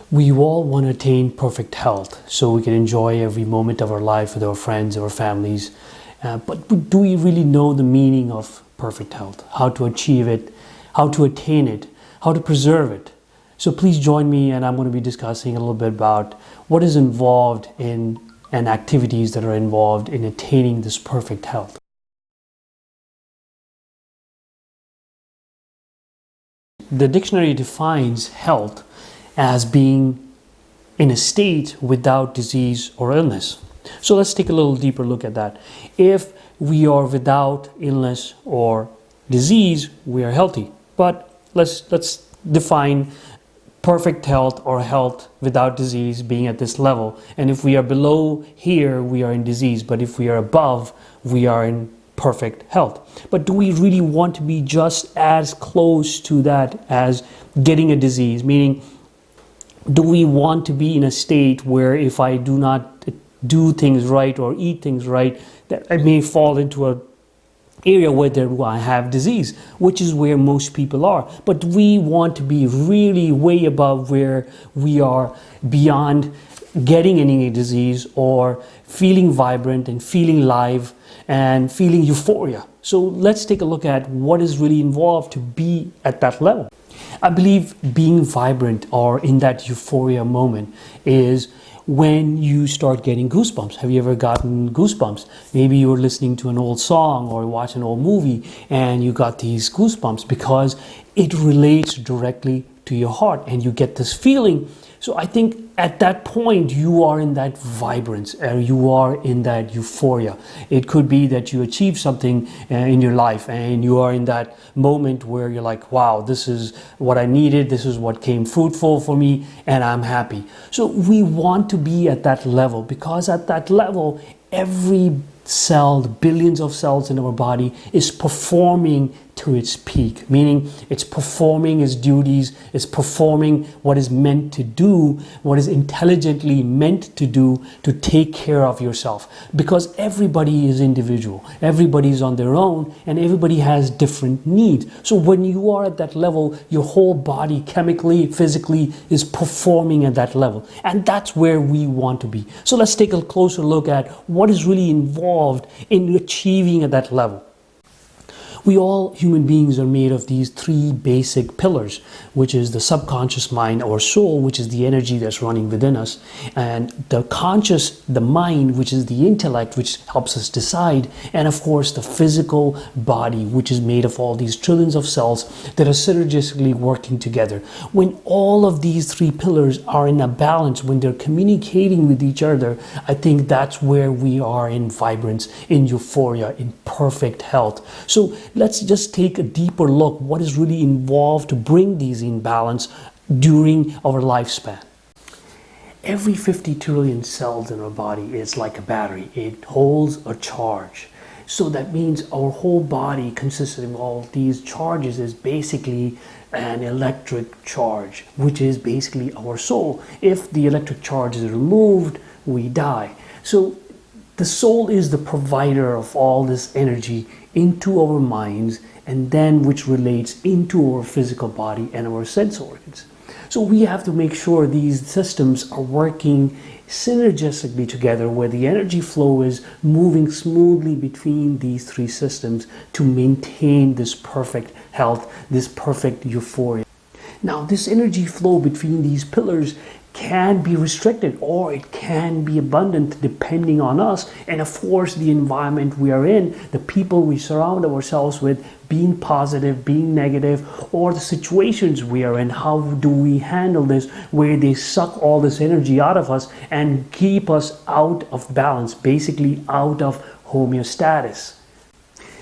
We all want to attain perfect health so we can enjoy every moment of our life with our friends, our families. But do we really know the meaning of perfect health? How to achieve it, how to attain it, how to preserve it? So please join me, and I'm going to be discussing a little bit about what is involved in and activities that are involved in attaining this perfect health. The dictionary defines health as being in a state without disease or illness. So let's take a little deeper look at that. If we are without illness or disease, we are healthy. But let's define perfect health or health without disease being at this level. And if we are below here, we are in disease. But if we are above, we are in perfect health. But do we really want to be just as close to that as getting a disease? Meaning, do we want to be in a state where if I do not do things right or eat things right, that I may fall into an area where I have disease, which is where most people are. But we want to be really way above where we are beyond getting any disease or feeling vibrant and feeling live and feeling euphoria. So let's take a look at what is really involved to be at that level. I believe being vibrant or in that euphoria moment is when you start getting goosebumps. Have you ever gotten goosebumps? Maybe you were listening to an old song or watch an old movie and you got these goosebumps because it relates directly to your heart and you get this feeling. So I think at that point you are in that vibrance, or you are in that euphoria. It could be that you achieve something in your life and you are in that moment where you're like, wow, this is what I needed, this is what came fruitful for me, and I'm happy. So we want to be at that level because at that level, every cell, the billions of cells in our body is performing to its peak, meaning it's performing its duties, it's performing what is meant to do, what is intelligently meant to do to take care of yourself. Because everybody is individual, everybody is on their own, and everybody has different needs. So when you are at that level, your whole body chemically, physically is performing at that level. And that's where we want to be. So let's take a closer look at what is really involved in achieving at that level. We all human beings are made of these three basic pillars, which is the subconscious mind or soul, which is the energy that's running within us, and the conscious, the mind, which is the intellect, which helps us decide, and of course the physical body, which is made of all these trillions of cells that are synergistically working together. When all of these three pillars are in a balance, when they're communicating with each other, I think that's where we are in vibrance, in euphoria, in perfect health. So let's just take a deeper look what is really involved to bring these in balance during our lifespan. Every 50 trillion cells in our body is like a battery. It holds a charge. So that means our whole body consisting of all these charges is basically an electric charge, which is basically our soul. If the electric charge is removed, we die. So the soul is the provider of all this energy into our minds, and then which relates into our physical body and our sense organs. So we have to make sure these systems are working synergistically together, where the energy flow is moving smoothly between these three systems to maintain this perfect health, this perfect euphoria. Now, this energy flow between these pillars can be restricted or it can be abundant depending on us and of course the environment we are in, the people we surround ourselves with, being positive, being negative, or the situations we are in. How do we handle this where they suck all this energy out of us and keep us out of balance, basically out of homeostasis?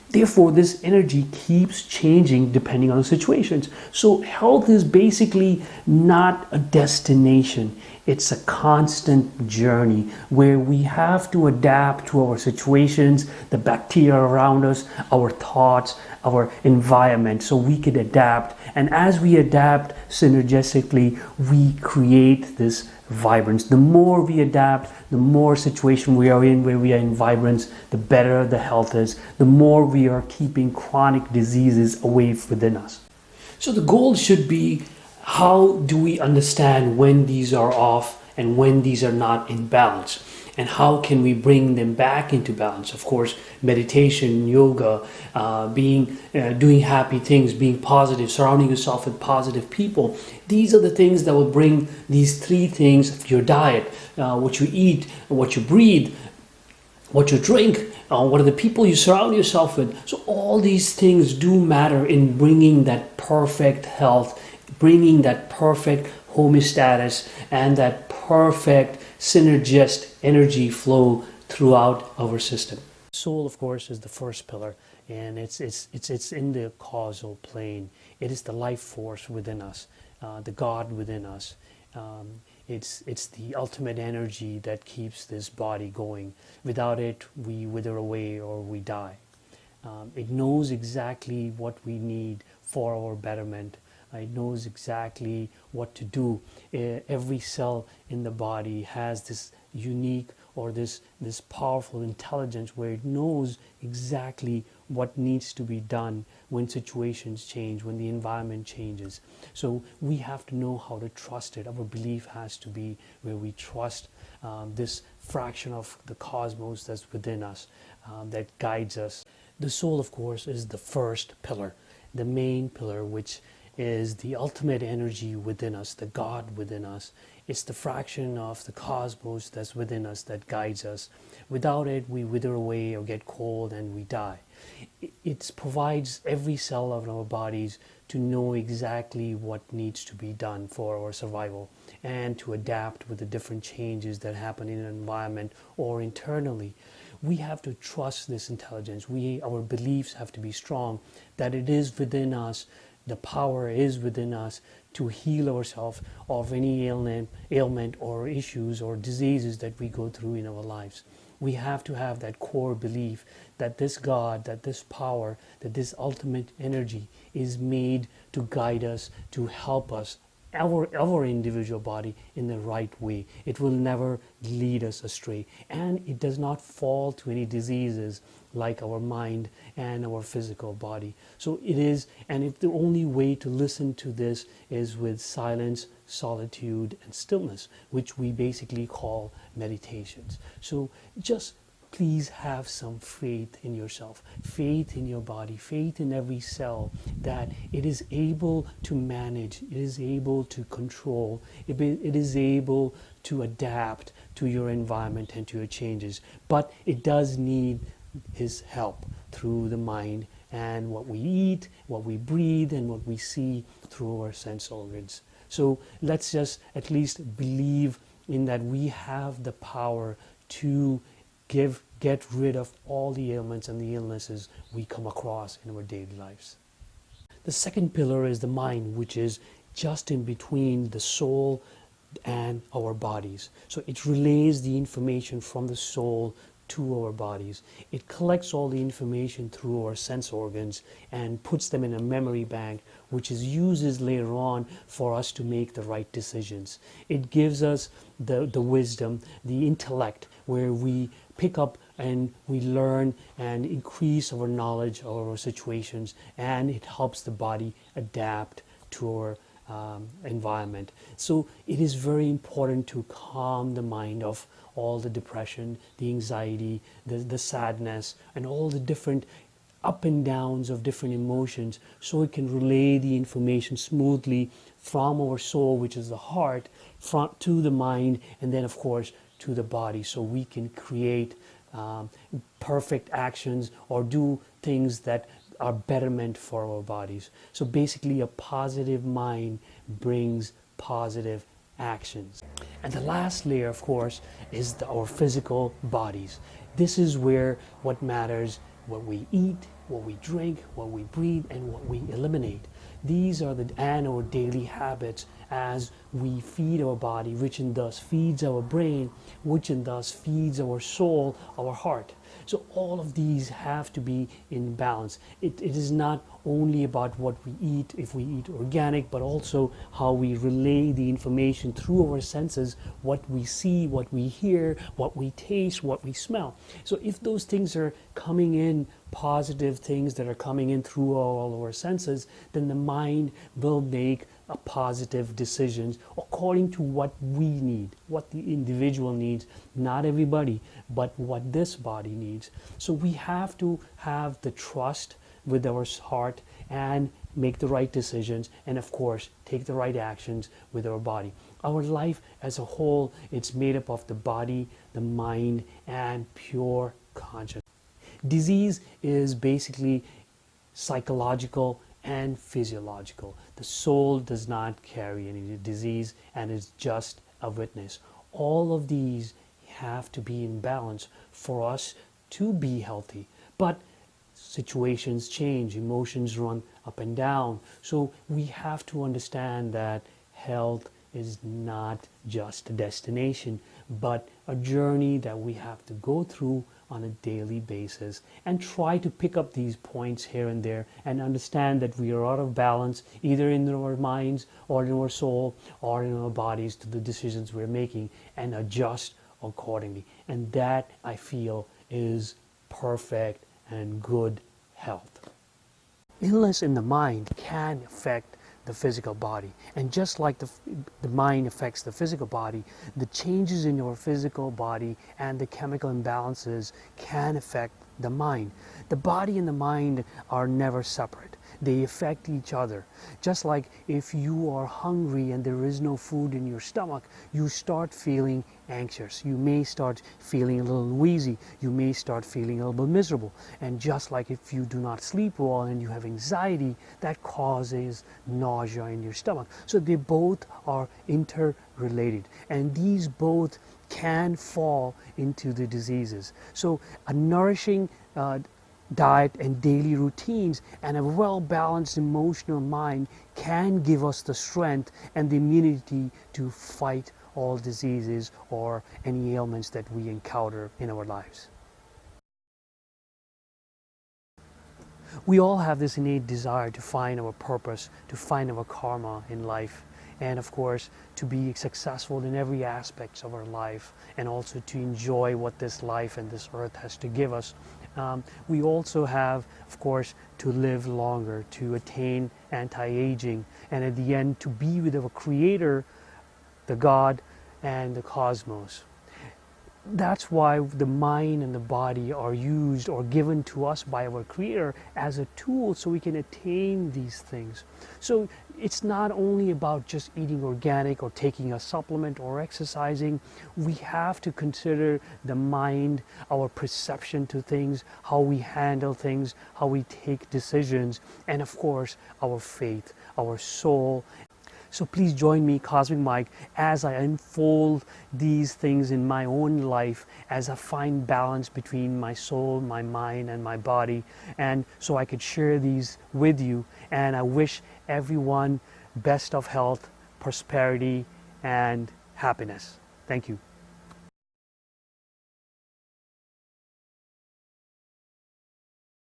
Therefore, this energy keeps changing depending on the situations. So health is basically not a destination. It's a constant journey where we have to adapt to our situations, the bacteria around us, our thoughts, our environment, so we could adapt. And as we adapt synergistically, we create this vibrance. The more we adapt, the more situation we are in where we are in vibrance, the better the health is, the more we are keeping chronic diseases away within us. So the goal should be How do we understand when these are off and when these are not in balance? And how can we bring them back into balance? Of course, meditation, yoga, doing happy things, being positive, surrounding yourself with positive people. These are the things that will bring these three things: your diet, what you eat, what you breathe, what you drink, what are the people you surround yourself with. So all these things do matter in bringing that perfect health, bringing that perfect homeostasis, and that perfect synergist energy flow throughout our system. Soul, of course, is the first pillar, and it's in the causal plane. It is the life force within us, the God within us. It's the ultimate energy that keeps this body going. Without it, we wither away or we die. It knows exactly what we need for our betterment. It knows exactly what to do. Every cell in the body has this unique or this powerful intelligence where it knows exactly what needs to be done when situations change, when the environment changes. So we have to know how to trust it. Our belief has to be where we trust this fraction of the cosmos that's within us, that guides us. The soul, of course, is the first pillar, the main pillar, which is the ultimate energy within us, the God within us. It's the fraction of the cosmos that's within us that guides us. Without it, we wither away or get cold and we die. It provides every cell of our bodies to know exactly what needs to be done for our survival and to adapt with the different changes that happen in an environment or internally. We have to trust this intelligence. Our beliefs have to be strong that it is within us. The power is within us to heal ourselves of any ailment or issues or diseases that we go through in our lives. We have to have that core belief that this God, that this power, that this ultimate energy is made to guide us, to help us, our individual body in the right way. It will never lead us astray, and it does not fall to any diseases like our mind and our physical body. So it is, and if the only way to listen to this is with silence, solitude, and stillness, which we basically call meditations. So just please have some faith in yourself, faith in your body, faith in every cell that it is able to manage, it is able to control, it is able to adapt to your environment and to your changes. But it does need His help through the mind and what we eat, what we breathe, and what we see through our sense organs. So let's just at least believe in that we have the power to get rid of all the ailments and the illnesses we come across in our daily lives. The second pillar is the mind, which is just in between the soul and our bodies. So it relays the information from the soul to our bodies. It collects all the information through our sense organs and puts them in a memory bank, which is uses later on for us to make the right decisions. It gives us the wisdom, the intellect, where we pick up and we learn and increase our knowledge of our situations, and it helps the body adapt to our environment. So it is very important to calm the mind of all the depression, the anxiety, the sadness, and all the different up and downs of different emotions, so it can relay the information smoothly from our soul, which is the heart, to the mind, and then of course to the body, so we can create perfect actions or do things that are betterment for our bodies. So basically, a positive mind brings positive actions. And the last layer, of course, is our physical bodies. This is where what matters, what we eat, what we drink, what we breathe, and what we eliminate. These are and our daily habits as we feed our body, which in thus feeds our brain, which in thus feeds our soul, our heart. So all of these have to be in balance. It is not only about what we eat, if we eat organic, but also how we relay the information through our senses, what we see, what we hear, what we taste, what we smell. So if those things are coming in, positive things that are coming in through all our senses, then the mind will make a positive decisions according to what we need, what the individual needs, not everybody, but what this body needs. So we have to have the trust with our heart and make the right decisions, and of course take the right actions with our body. Our life as a whole, it's made up of the body, the mind, and pure consciousness. Disease is basically psychological and physiological. The soul does not carry any disease and is just a witness. All of these have to be in balance for us to be healthy. But situations change, emotions run up and down. So we have to understand that health is not just a destination, but a journey that we have to go through on a daily basis, and try to pick up these points here and there and understand that we are out of balance either in our minds or in our soul or in our bodies to the decisions we're making, and adjust accordingly. And that, I feel, is perfect and good health. Illness in the mind can affect the physical body, and just like the mind affects the physical body, the changes in your physical body and the chemical imbalances can affect the mind. The body and the mind are never separate. They affect each other. Just like if you are hungry and there is no food in your stomach, you start feeling anxious. You may start feeling a little wheezy. You may start feeling a little bit miserable. And just like if you do not sleep well and you have anxiety, that causes nausea in your stomach. So they both are interrelated. And these both can fall into the diseases. So a nourishing diet and daily routines and a well-balanced emotional mind can give us the strength and the immunity to fight all diseases or any ailments that we encounter in our lives. We all have this innate desire to find our purpose, to find our karma in life, and of course to be successful in every aspect of our life, and also to enjoy what this life and this earth has to give us. We also have, of course, to live longer, to attain anti-aging, and at the end to be with our Creator, the God, and the cosmos. That's why the mind and the body are used or given to us by our Creator as a tool so we can attain these things. So it's not only about just eating organic or taking a supplement or exercising. We have to consider the mind, our perception to things, how we handle things, how we take decisions, and of course our faith, our soul. So please join me, Cosmic Mike, as I unfold these things in my own life, as I find balance between my soul, my mind, and my body, and so I could share these with you. And I wish everyone best of health, prosperity, and happiness. Thank you.